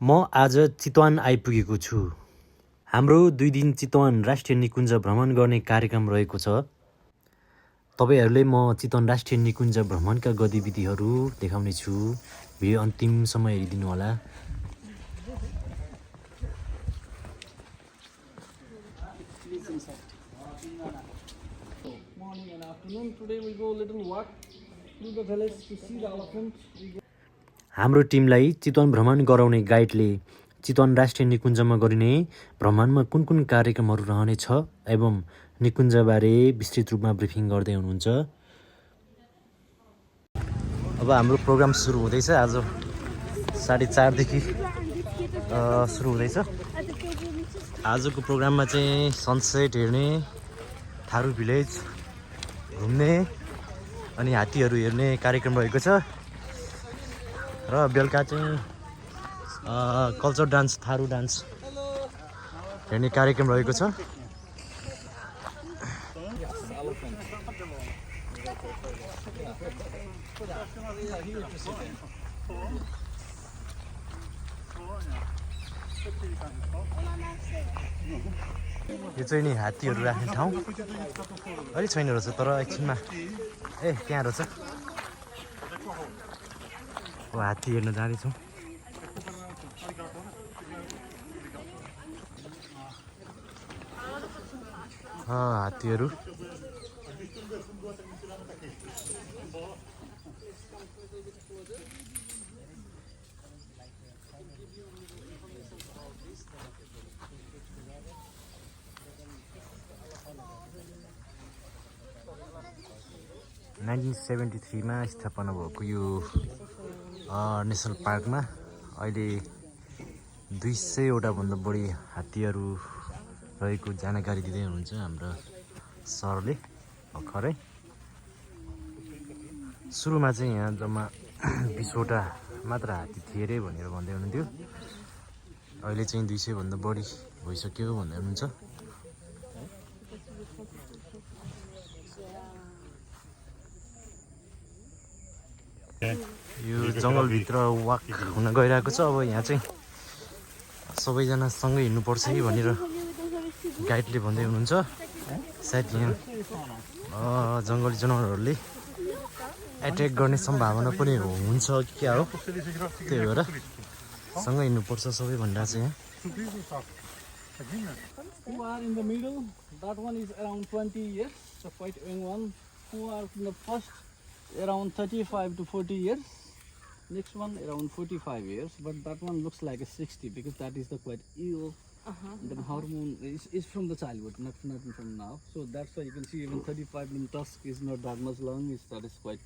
म आज चितवन आइपुगेको छु। हाम्रो 2 दिन चितवन राष्ट्रिय निकुञ्ज भ्रमण गर्ने कार्यक्रम रहेको छ। तपाईहरुले म चितवन राष्ट्रिय निकुञ्ज भ्रमणका गतिविधिहरू देखाउने छु। भिडियो अन्तिमसम्म हेरिदिनु होला। Morning and afternoon. Today we go a little walk through the village to see the elephants. हाम्रो टिमलाई चितवन भ्रमण गराउने गाइडले चितवन राष्ट्रिय निकुञ्जमा गरिने भ्रमणमा कुन कुन कार्यक्रमहरू रहनेछ एवं निकुञ्जबारे विस्तृत रूपमा ब्रिफिङ गर्दै हुनुहुन्छ। अब हाम्रो प्रोग्राम सुरु हुँदैछ। आज 4:30 देखि सुरु हुँदैछ। आजको प्रोग्राममा चाहिँ सनसेट हेर्ने, थारू भिलेज घुम्ने अनि हात्तीहरू हेर्ने कार्यक्रम रहेको छ र बेलुका चाहिँ कल्चर डान्स, थारू डान्स हेर्ने कार्यक्रम रहेको छ। यो चाहिँ नि हात्तीहरू राख्ने ठाउँ अलि छैन रहेछ, तर एकछिनमा त्यहाँ रहेछ। अब हात्ती हेर्न जाँदैछौँ। हात्तीहरू मा स्थापना भएको यो नेसनल पार्कमा अहिले 200 भन्दा बढी हात्तीहरू रहेको जानकारी दिँदै हुनुहुन्छ हाम्रो सरले भर्खरै। सुरुमा चाहिँ यहाँ जम्मा 20 मात्र हात्ती थिए अरे भनेर भन्दै हुनुहुन्थ्यो। अहिले चाहिँ 200 भन्दा बढी भइसक्यो भन्दै हुनुहुन्छ। यो जङ्गलभित्र वाक हुन गइरहेको छ। अब यहाँ चाहिँ सबैजना सँगै हिँड्नुपर्छ कि भनेर गाइडले भन्दै हुनुहुन्छ। सायद यहाँ जङ्गली जनावरहरूले एट्याक गर्ने सम्भावना पनि हुन्छ कि क्या हो, त्यही भएर सँगै हिँड्नुपर्छ सबै भनिरहेको छ यहाँ। Who are in the middle? That one is around 20 years, so quite young one. Who are in the first? Around 35 to 40 years. Next one around 45 years, but that one looks like a 60 because that is the quite ill. The hormone is from the childhood, not from now. So that's why you can see even 35 in tusk is not that much long. That is quite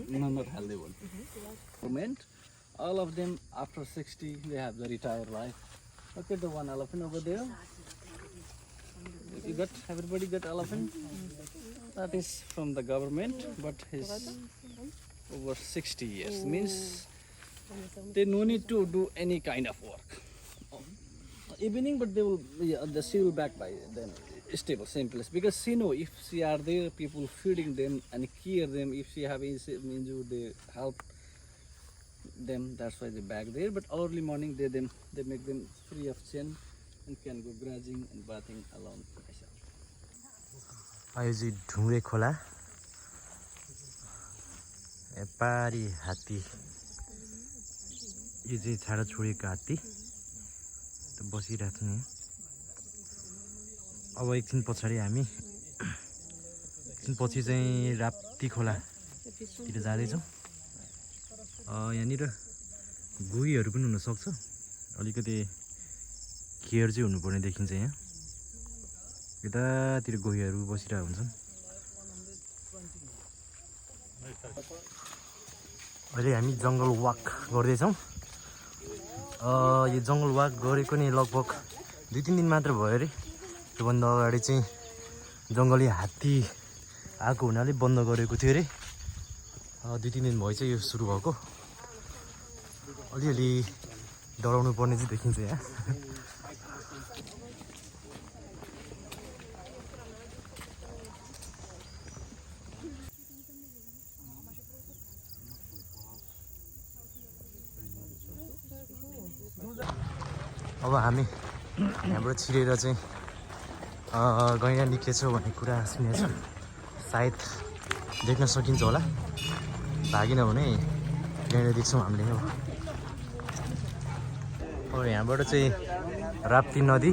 not healthy one. Moment, all of them after 60 they have the retired life. Look at the one elephant over there. You got everybody got elephant. That is from the government, but he's over 60 years. Means they no need to do any kind of work. Evening, but they will she will back by then stable, same place. Because she know if she are there, people feeding them and care them. If she have injured, they help them. That's why they back there. But early morning, they make them free of sin and can go grazing and bathing alone. यो चाहिँ ढुङ्गे खोला, पारी हात्ती, यो चाहिँ छाडा छोडेको हात्ती बसिरहेको छ नि। अब एकछिन पछाडि हामी एकछिन पछि चाहिँ राप्ती खोलातिर जाँदैछौँ। यहाँनिर गुहीहरू पनि हुनसक्छ, अलिकति केयर चाहिँ हुनुपर्ने देखिन्छ। यहाँ यतातिर गोहीहरू बसिरहेको हुन्छन्। अहिले हामी जङ्गल वाक गर्दैछौँ। यो जङ्गल वाक गरेको नि लगभग 2-3 दिन मात्र भयो अरे। त्योभन्दा अगाडि चाहिँ जङ्गली हात्ती आएको हुनाले बन्द गरेको थियो अरे। 2-3 दिन भयो चाहिँ यो सुरु भएको। अलिअलि डराउनु पर्ने चाहिँ देखिन्छ यहाँ। अब हामी यहाँबाट छिरेर चाहिँ गैँडा निक्लेछौँ भन्ने कुरा सुनेछौँ। सायद देख्न सकिन्छ होला, भागिन भने गैँडा देख्छौँ हामीले। अब यहाँबाट चाहिँ राप्ती नदी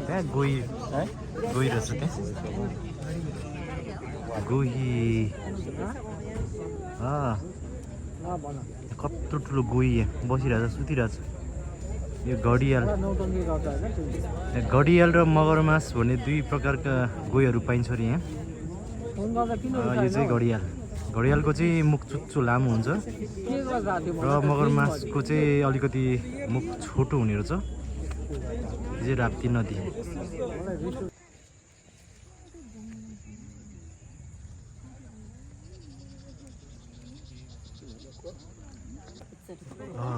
त्यहाँ गोही रहेछ, त्यहाँ गोही कत्रो ठुलो गोही बसिरहेछ, सुतिरहेछ। यो घडियाल र मगरमास भन्ने दुई प्रकारका गोहीहरू पाइन्छ अरे यहाँ। यो चाहिँ घडियालको चाहिँ मुख चुच्चो लामो हुन्छ र मगरमासको चाहिँ अलिकति मुख छोटो हुने रहेछ। यो चाहिँ राप्ती नदी।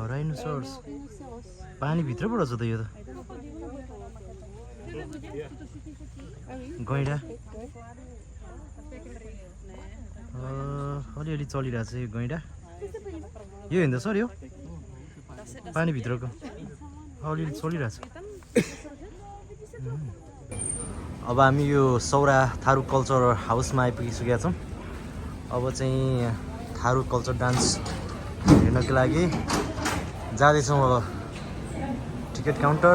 राइनोसर्स पानीभित्रबाट छ त यो त। गैँडा अलिअलि चलिरहेछ यो गैँडा। यो हेर्दा सर यो पानीभित्रको अलिअलि चलिरहेछ। अब हामी यो सौरा थारू कल्चर हाउसमा आइपुगिसकेका छौँ। अब चाहिँ थारू कल्चर डान्स हेर्नको लागि जाँदैछौँ। अब ticket counter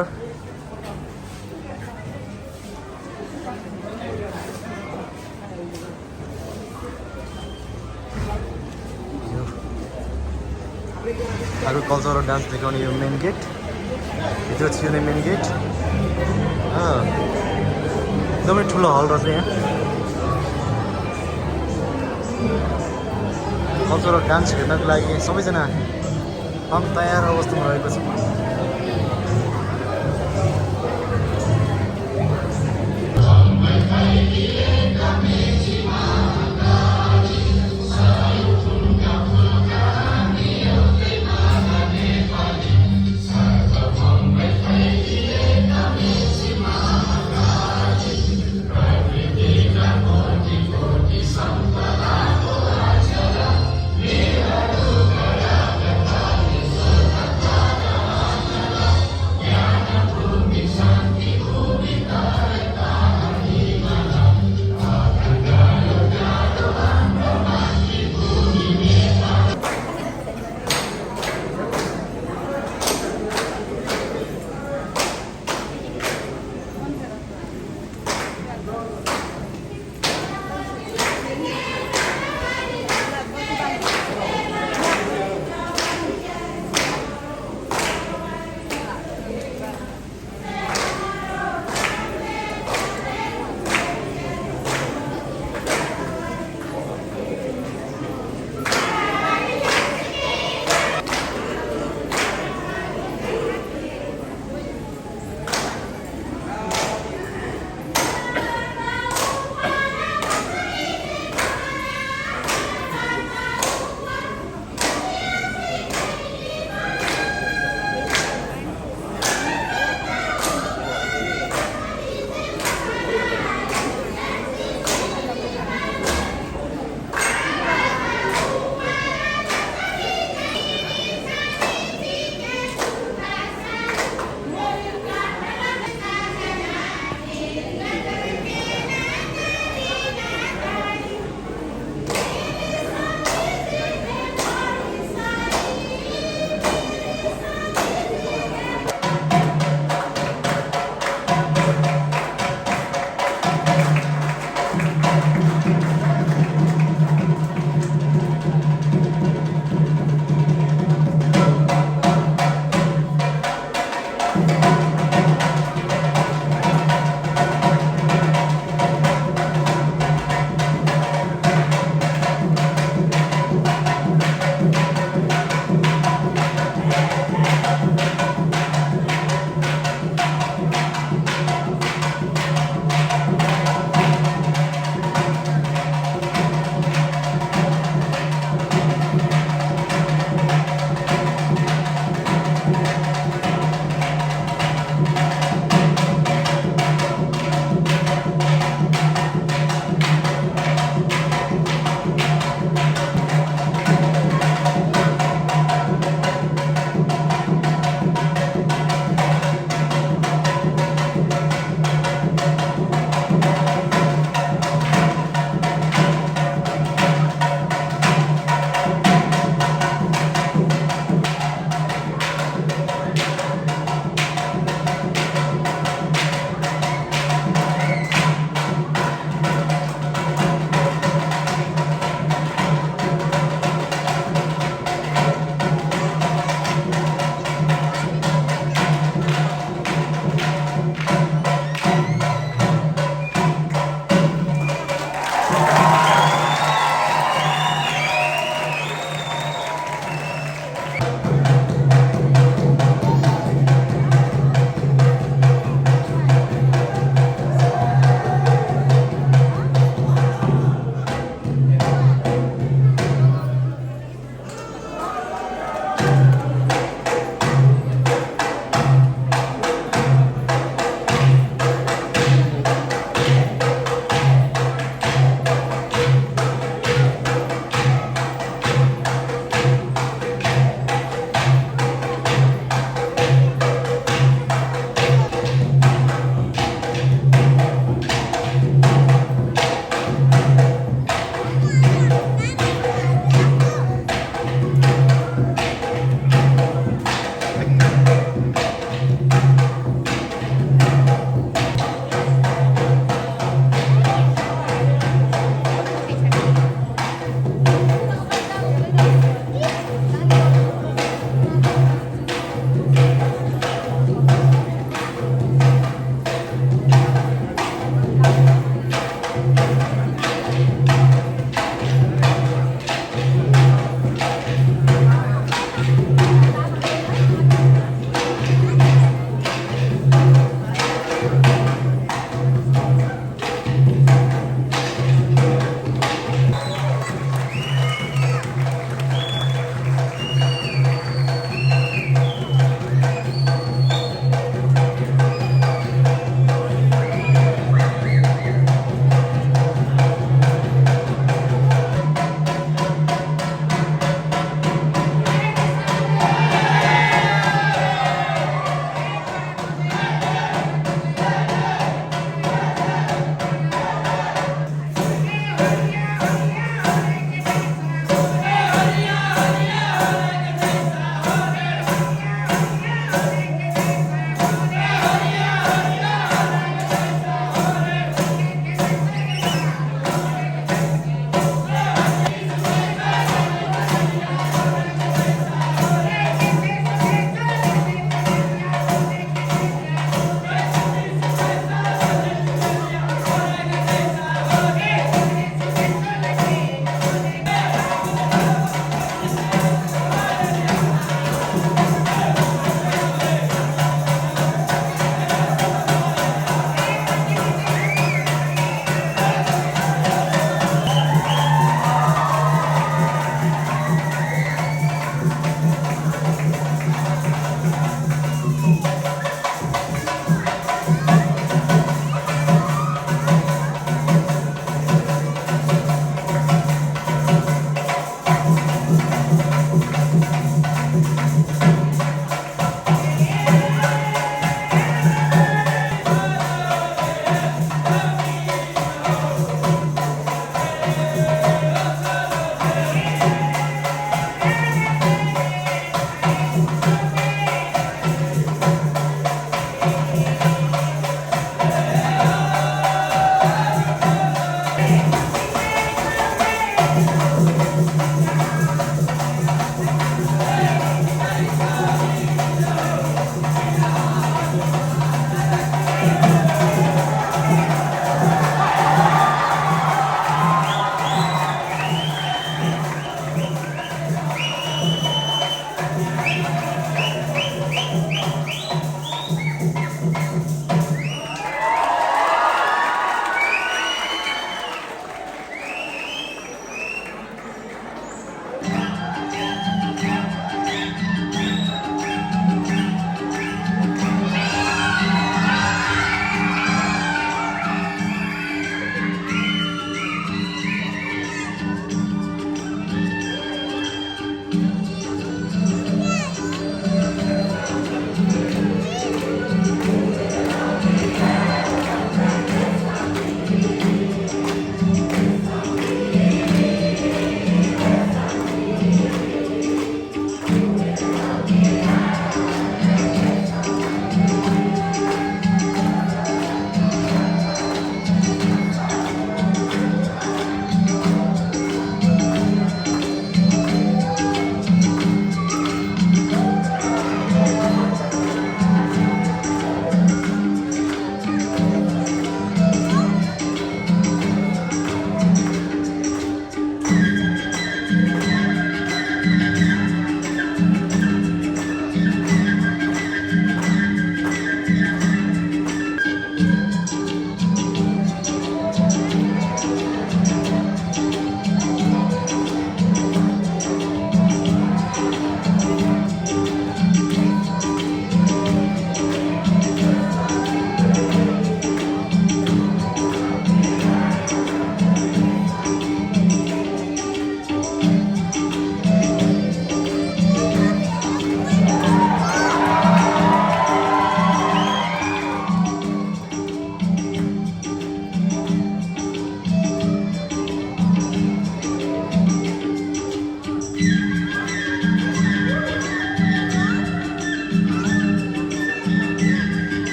Tharu cultural dance देखाउने यो मेन गेट, भित्र छिर्ने मेन गेट। एकदमै ठुलो हल रहेछ यहाँ। कल्चरल डान्स हेर्नको लागि सबैजना एकदम तयार अवस्थामा रहेको छ।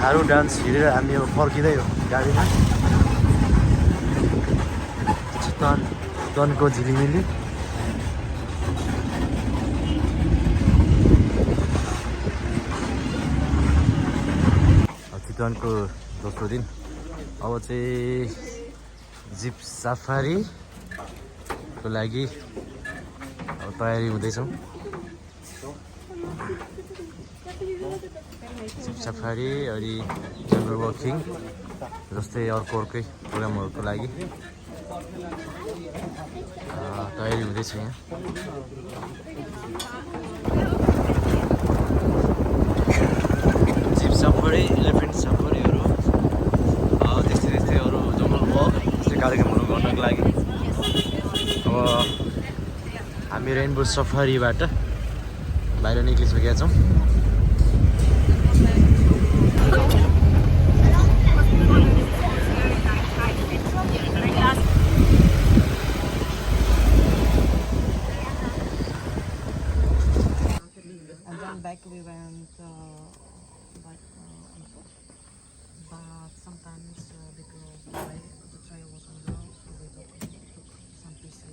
थारू डान्स हेरेर हामी अब फर्किँदै हो गाडीमा चितवनको झिलिमिली चितवनको दोस्रो दिन अब चाहिँ जिप सफारीको लागि अब तयारी हुँदैछौँ जिप सफारी अनि जङ्गल वकिङ जस्तै अर्कै प्रोग्रामहरूको लागि तयारी हुँदैछ यहाँ जिप सफारी एलिफेन्ट सफारीहरू त्यस्तै अरू जङ्गल वक त्यस्तै कार्यक्रमहरू गर्नको लागि अब हामी रेनबो सफारीबाट बाहिर निक्लिसकेका छौँ Back we went but sometimes because the trail was on the road, so we took some pieces.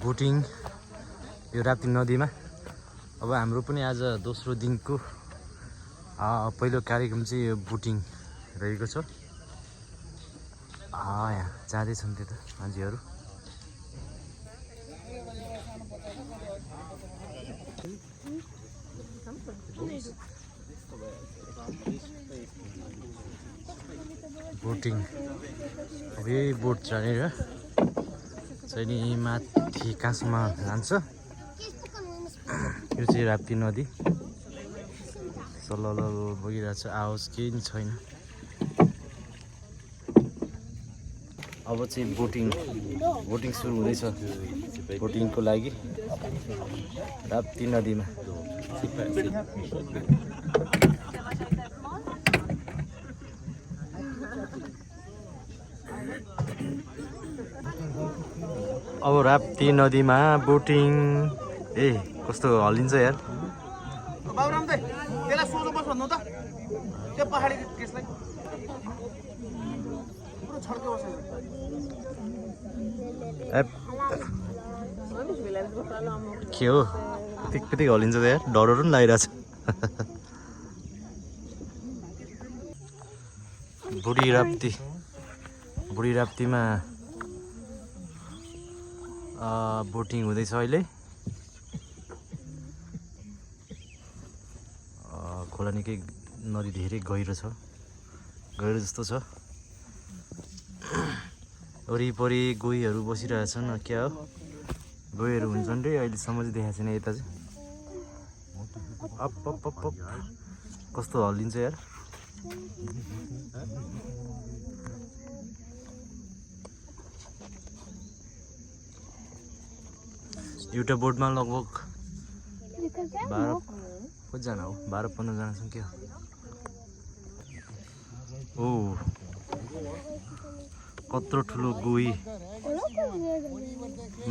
Boating यो राप्ती नदीमा अब हाम्रो पनि आज दोस्रो दिनको पहिलो कार्यक्रम चाहिँ यो बोटिङ रहेको छ यहाँ जाँदैछन् त्यता मान्छेहरू बोटिङ अब यही बोट चढेर चाहिँ नि माथि काँसमा जान्छ यो चाहिँ राप्ती नदी सलल बगिरहेको छ आवाज केही नि छैन अब चाहिँ बोटिङ सुरु हुँदैछ बोटिङको लागि राप्ती नदीमा अब राप्ती नदीमा बोटिङ कस्तो हल्लिन्छ यार के हो कति हल्लिन्छ त यार डरहरू पनि लागिरहेछ बुढी राप्तीमा बोटिङ हुँदैछ अहिले खोला निकै नदी धेरै गहिरो जस्तो छ वरिपरि गोहीहरू बसिरहेछन् क्या हो गोहीहरू हुन्छन् रे अहिलेसम्म चाहिँ देखाएको छैन यता चाहिँ अप कस्तो हल्लिन्छ यार एउटा बोटमा लगभग 12 कतिजना हो 12-15 जना छन् क्या ओ कत्रो ठुलो गोही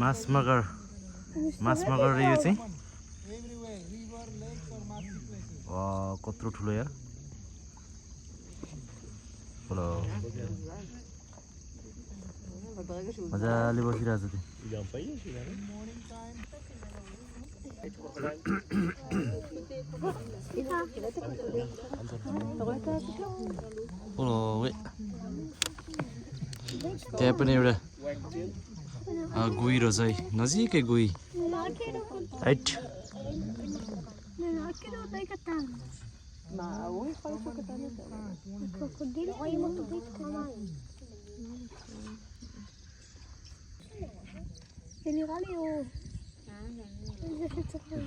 मास मगर रे यो चाहिँ कत्रो ठुलो यार हेलो मजाले बसिरहेको छ त्यहाँ पनि एउटा गोही रहेछ है नजिकै गोही राइट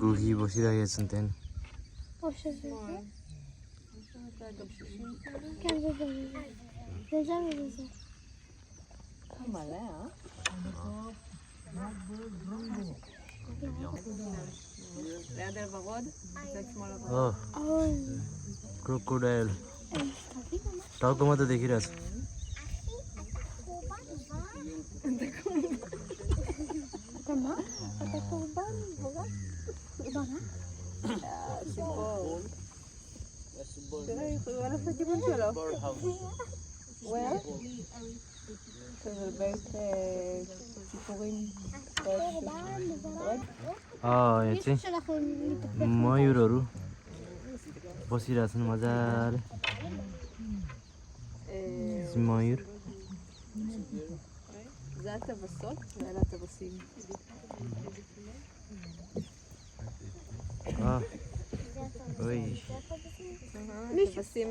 गोही बसिरहेका छन् त्यहाँ Oh, crocodile. टाउकोमा त देखिरहेछ यहाँ चाहिँ मयुरहरू बसिरहेछन् मजाले मयूर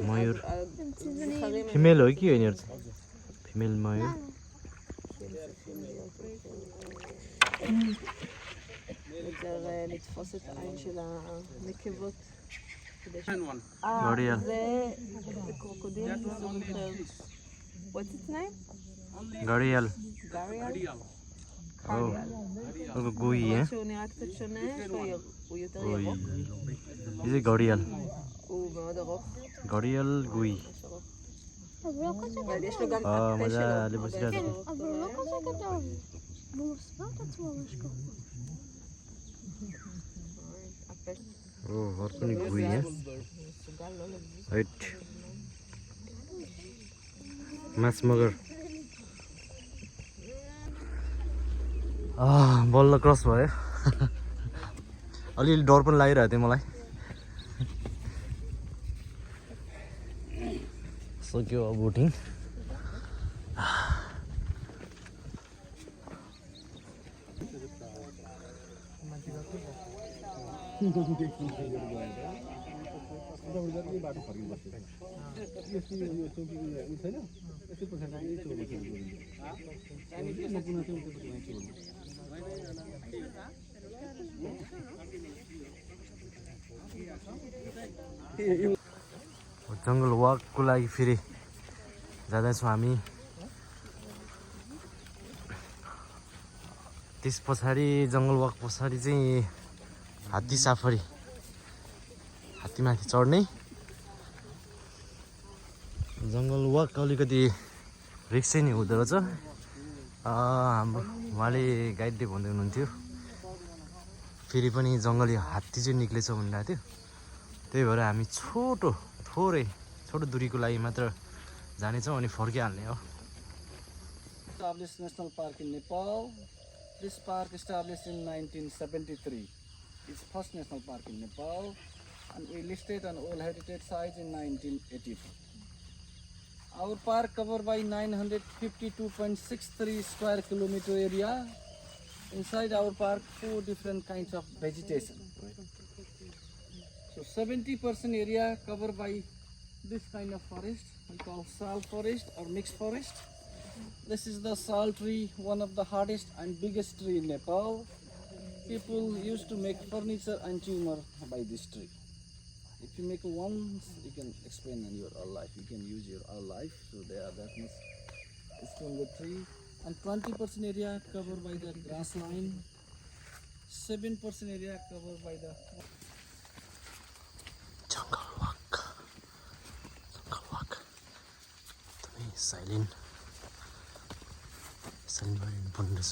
मयूर फिमेल हो कि होइन फिमेल मयूर घडियाल What's its name? घडियाल Garial. अर्को गोही यहाँ שהוא נראה קצת שונה, הוא יותר गोही ירוק. यो चाहिँ घडियाल הוא מאוד ארוך. घडियाल गोही אבל יש לו גם הפה मजाले שלו. बसिरहेको छ אבל הוא לא כזה גדול. והוא מסביר את עצמו משהו. ओ अर्को नि गोही यहाँ राइट माछ मगर बल्ल क्रस भयो अलिअलि डर पनि लागिरहेको थियो मलाई सक्यो अब बोटिङ जङ्गल वाकको लागि फेरि जाँदैछौँ हामी त्यस पछाडि जङ्गल वाक पछाडि चाहिँ हात्ती साफरी हात्तीमाथि चढ्ने जङ्गल वाक अलिकति रिक्सै नै हुँदो रहेछ हाम्रो उहाँले गाइडले भन्दै हुनुहुन्थ्यो फेरि पनि जङ्गली हात्ती चाहिँ निक्लेछ भनिरहेको थियो त्यही भएर हामी छोटो दूरीको लागि मात्र जानेछौँ अनि फर्किहाल्ने हो Established National Park in Nepal. This park established in 1973. It's first national park in Nepal, and we listed on World Heritage Sites in 1984. Our park covered by 952.63 square kilometer area. Inside our park, 4 different kinds of vegetation. So 70% area covered by this kind of forest, we call salt forest or mixed forest. This is the salt tree, one of the hardest and biggest tree in Nepal. People used to make furniture and tumor by this tree. If you make one, you can explain on your all life. You can use your all life. So they are that much stronger tree. And 20% area covered by the grass line. 7% area covered by the जङ्गल walk एकदमै silent भएर बन्द छ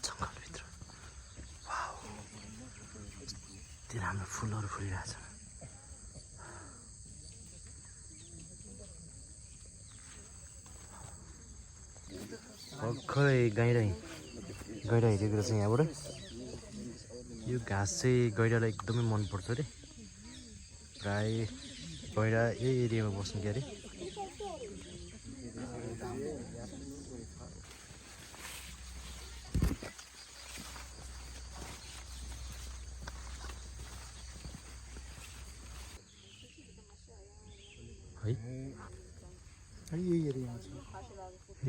जङ्गलभित्र wow त्यहाँ राम्रो फुलहरू फुलिरहेछ भर्खरै गैँडा हिँडेको रहेछ यहाँबाट यो घाँस चाहिँ गैँडालाई एकदमै मनपर्छ अरे प्राय गैँडा यही एरियामा बस्नु क्या अरे यही एरिया छ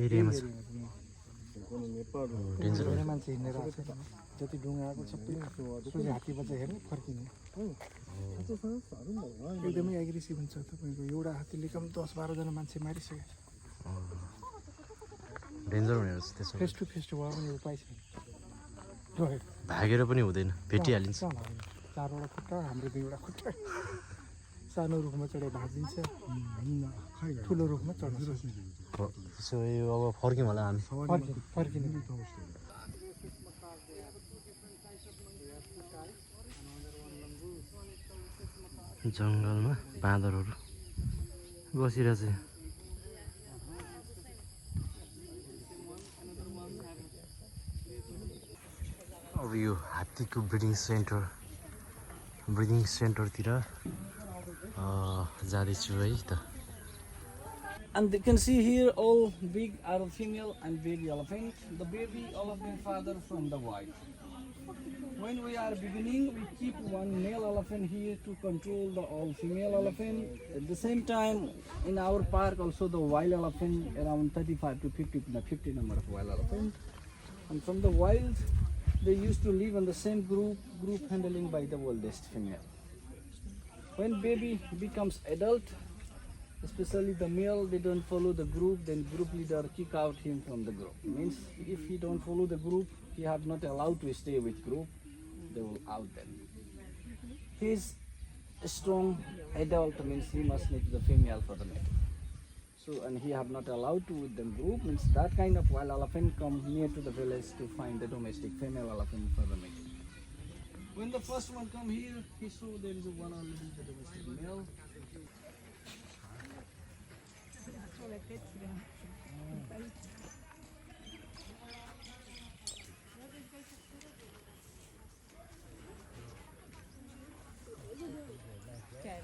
एरियामा छ डेन्जर धेरै मान्छे हिँडेर आएको छ जति डुङ्गा आएको सबै सोझै हात्ती बच्चा हेर्ने फर्किने एकदमै एग्रेसिभ हुन्छ तपाईँको एउटा हात्तीले कम 10-12 जना मान्छे मारिसक्यो डेन्जर हुने रहेछ त्यसो फेस टु फेस भए पनि उपाय छैन रह्यो भागेर पनि हुँदैन भेटिहालिन्छ चारवटा खुट्टा हाम्रो दुईवटा खुट्टा सानो रुखमा चढे भाँचिन्छ ठुलो रुखमा चढ्न सक्छ त्यसो यो अब फर्क्यौँ होला हामी फर्किने जङ्गलमा बाँदरहरू बसिरहेछ अब यो हात्तीको ब्रिडिङ सेन्टरतिर जाँदैछु है त And you can see here all big are female and baby elephant. The baby, all of them father from the white. When we are beginning, we keep one male elephant here to control the all female elephant. At the same time, in our park also the wild elephant, around 35 to 50 number of wild elephant. And from the wild, they used to live in the same group handling by the oldest female. When baby becomes adult, especially the male, they don't follow the group, then group leader kick out him from the group. Means if he don't follow the group, he have not allowed to stay with group, they will out them. He's a strong adult, means he must need the female for the mating. So, and he have not allowed to with the group, means that kind of wild elephant come near to the village to find the domestic female elephant for the mating. When the first one come here, he saw there is one already the domestic male.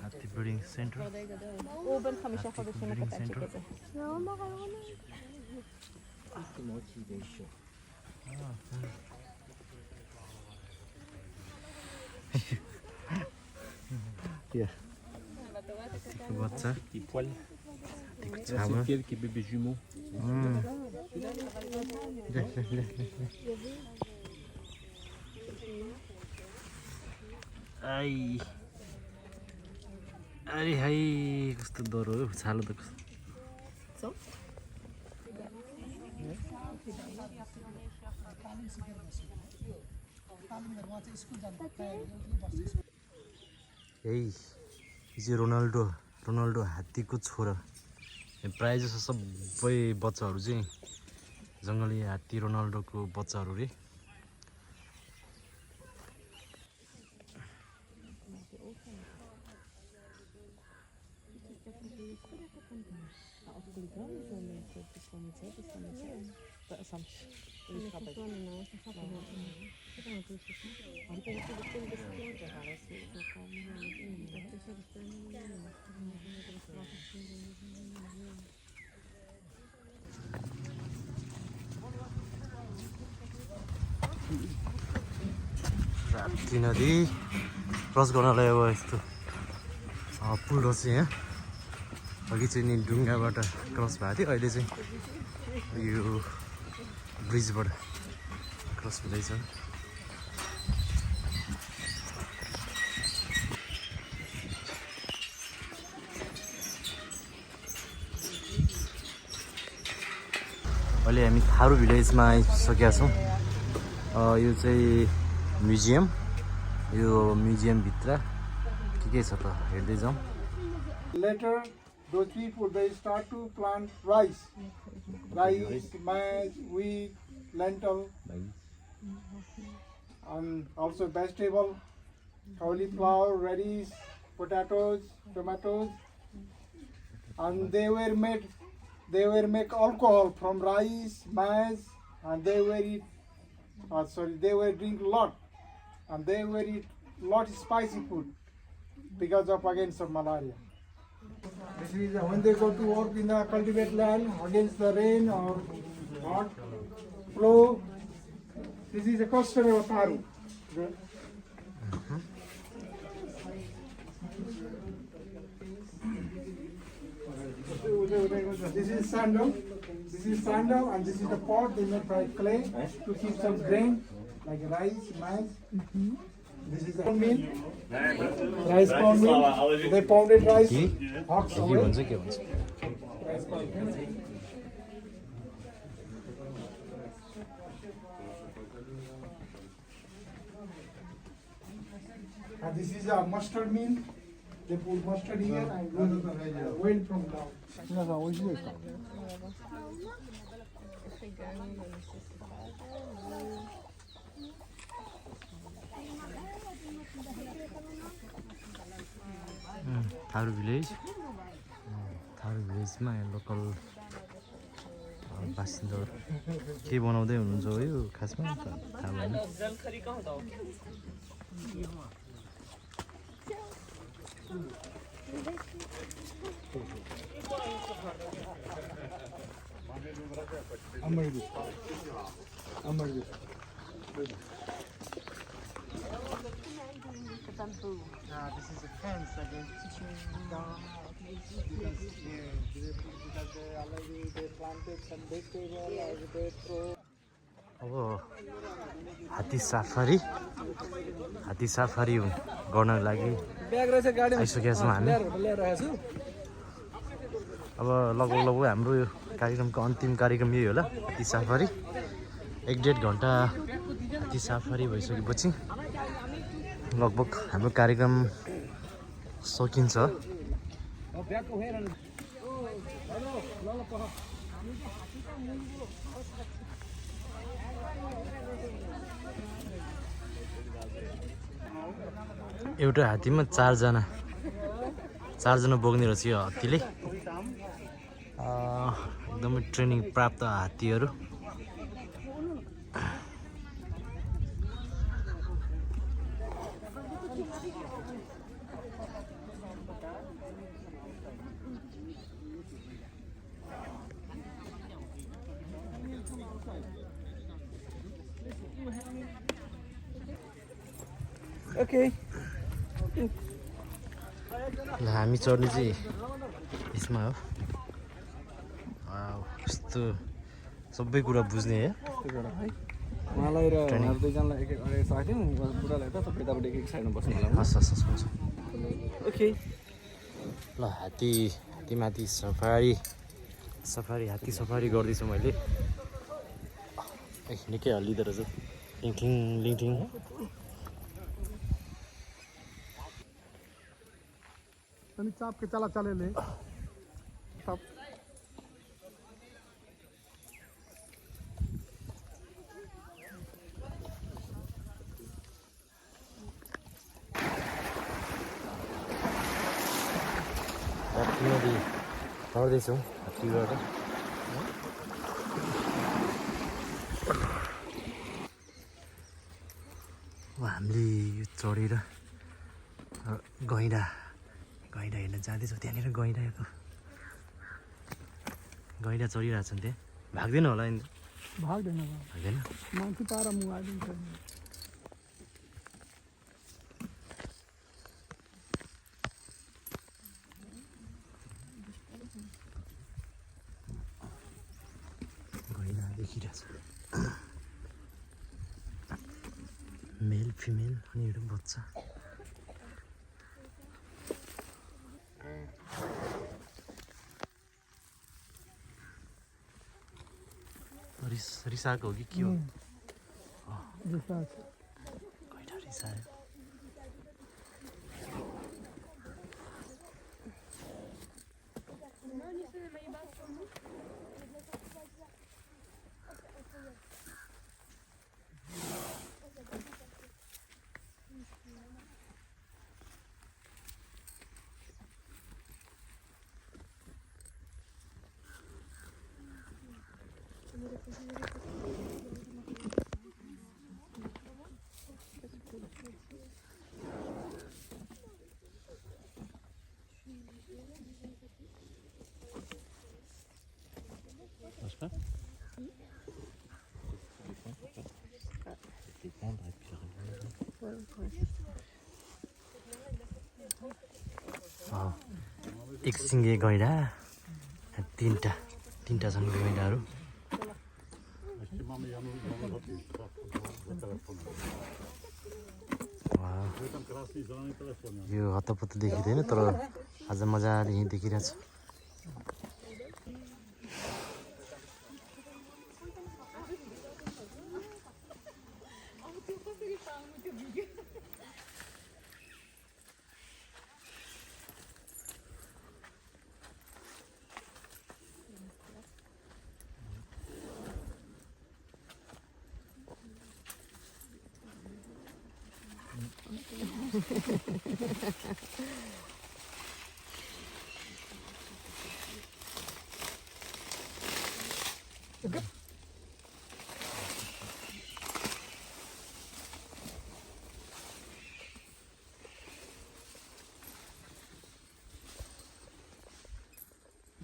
हात्ती breeding centre Oben kan vi köpa det som ett paket. Ja, maar gewoon. बच्चा Des poils. हात्तीको Là, c'est छामा lequel qui est bébé jumeau? I अरे high कस्तो डर हो छालो त कस्तो यही चाहिँ रोनाल्डो हात्तीको छोरा प्रायः जसो सबै बच्चाहरू चाहिँ जङ्गली हात्ती रोनाल्डोको बच्चाहरू रे राप्ती नदी क्रस गर्नलाई अब यस्तो पुल रहेछ यहाँ अघि चाहिँ नि ढुङ्गाबाट क्रस भएको थियो अहिले चाहिँ यो ब्रिजबाट क्रस हुँदैछ अहिले हामी थारू भिलेजमा आइसकेका छौँ यो चाहिँ म्युजियम यो म्युजियमभित्र के छ त हेर्दै जाउँ Later, those people they start to plant rice, maize, wheat, lentil, and also vegetable, cauliflower, radish, potatoes, tomatoes, and they were make alcohol from rice, maize, and they were drink lot, and they were eat lot spicy food because of against of malaria. This is when they go to work in the cultivate land against the rain or hot flow. This is a custom of Tharu. This is sandal. This is sandal, and this is the pot they made by clay to keep some grain like rice, maize. This is the corn meal. Rice corn meal. They pounded rice. Hot के away. भन्छ के भन्छ Rice corn meal. And this is a mustard meal. They put mustard here and went from down. Tharu village Tharu भिलेजमा local बासिन्दाहरू के बनाउँदै हुनुहुन्छ हो यो खासमा थाहा भएन This is a fence against because they already they planted some vegetable or they throw. अब हात्ती सफारी गर्नको लागि आइसकेका छौँ हामी अब लगभग हाम्रो यो कार्यक्रमको अन्तिम कार्यक्रम यही होला हात्ती सफारी 1-1.5 घन्टा हात्ती सफारी भइसकेपछि लगभग हाम्रो कार्यक्रम सकिन्छ एउटा हात्तीमा 4 जना बोक्ने रहेछ यो हात्तीले एकदमै ट्रेनिङ प्राप्त हात्तीहरू Okay. ल हामी चढ्ने चाहिँ यसमा हो यस्तो सबै कुरा बुझ्ने है उहाँलाई र उहाँहरू दुईजनालाई एक अगाडि साथ्यौँ बुढालाई त तपाईँ यतापट्टि एक साइडमा बस्नु होला हस् हस् हस् हुन्छ ओके ल हात्तीमाथि सफारी हात्ती सफारी गर्दैछु मैले निकै हल्लिँदो रहेछ लिङठिङ तनी चाप के चला चले ले सब हात्तीमाथि चढ्दैछौँ हात्तीबाट हामीले यो चढेर गैँडा हेर्न जाँदैछौँ त्यहाँनिर गैँडा चढिरहेको छन् त्यहाँ भाग्दैन होला नि भाग्दैन भाग्दैन मान्छे पारा मुहाइदिन्छ गैँडा देखिरहेछ मेल फिमेल अनि एउटा बच्चा रिसाएको हो कि के हो गैँडा रिसायो एक सिङ्गे गैँडा तीनटा जङ्गली गैँडाहरू यो हतपत्त देखिँदैन तर आज मजाले यहीँ देखिरहेछ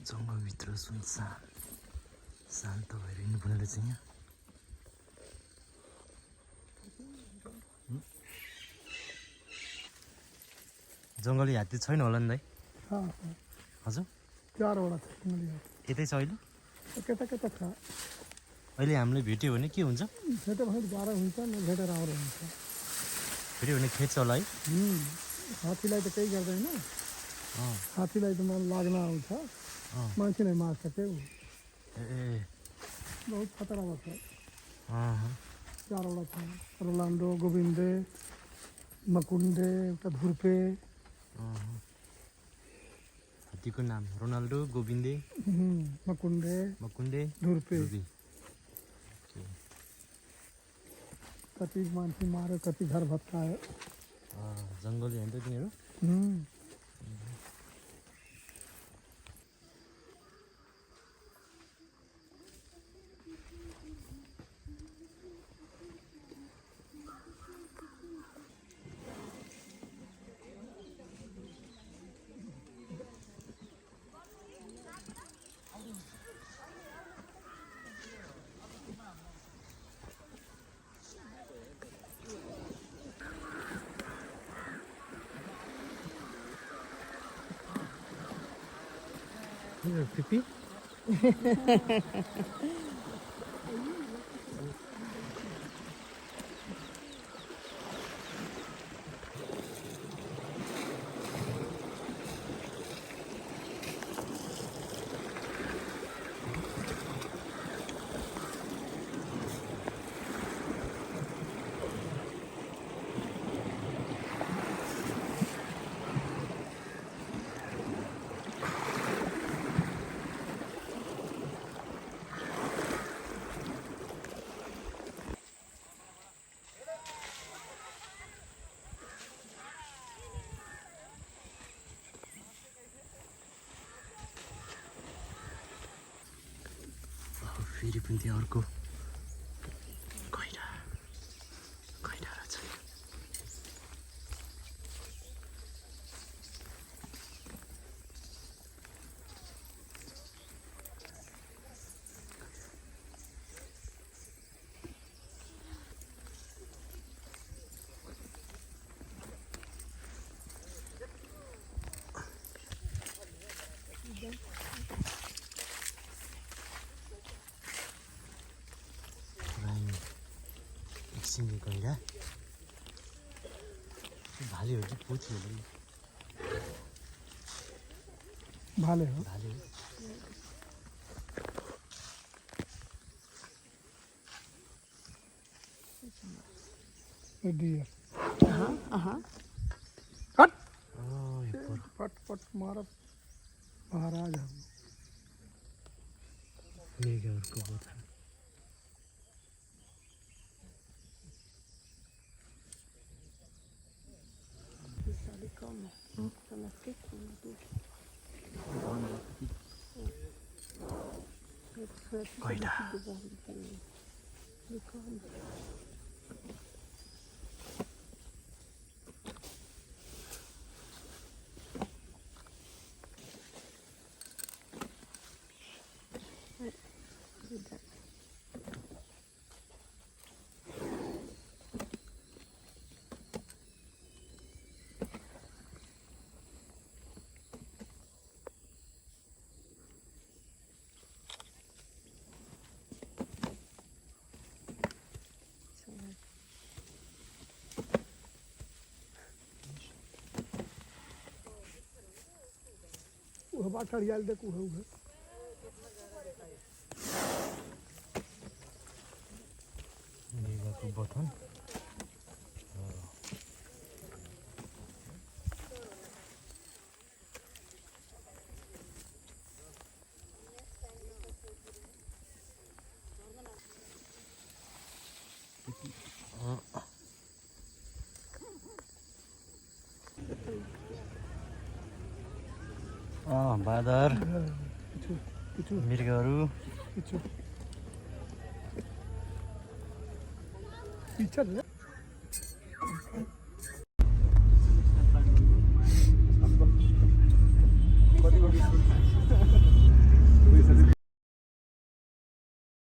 जङ्गलभित्र सुनसान शान्त भएर हिँड्नुपर्ने रहेछ यहाँ जङ्गली हात्ती छैन होला नि दाइ हजुर 4 वटा छ जङ्गली हात्ती यतै छ अहिले कता कता छ अहिले हामीले भेट्यो भने के हुन्छ भेट्यो भने गाह्रो हुन्छ नभेटेर राम्रो हुन्छ भेट्यो भने खेद्छ होला है हात्तीलाई त केही गर्दैन हात्तीलाई त मन लाग्न आउँछ मान्छेलाई मार्छ के ऊ ए बहुत खतरा छ अँ 4 वटा छ रोलान्डो गोविन्दे मकुन्डे एउटा धुर्पे हात्तीको नाम रोनाल्डो गोविन्दे मकुन्डे मकुन्दे धुर्पे धुर्पे। कति मान्छे माऱ्यो कति घर भत्कायो जङ्गली होइन त तिनीहरू पिपी फेरि पनि त्यहाँ अर्को गैँडा रहेछ एकछिन गैँडा भाले हो कि पोथी हो भाले हो भाले हो डियर पट पट मार महाराज हम मेघहरूको बोथा गैँडा बाटा रियाल देखो है मृगको बथन बाँदर मृगहरू पीछे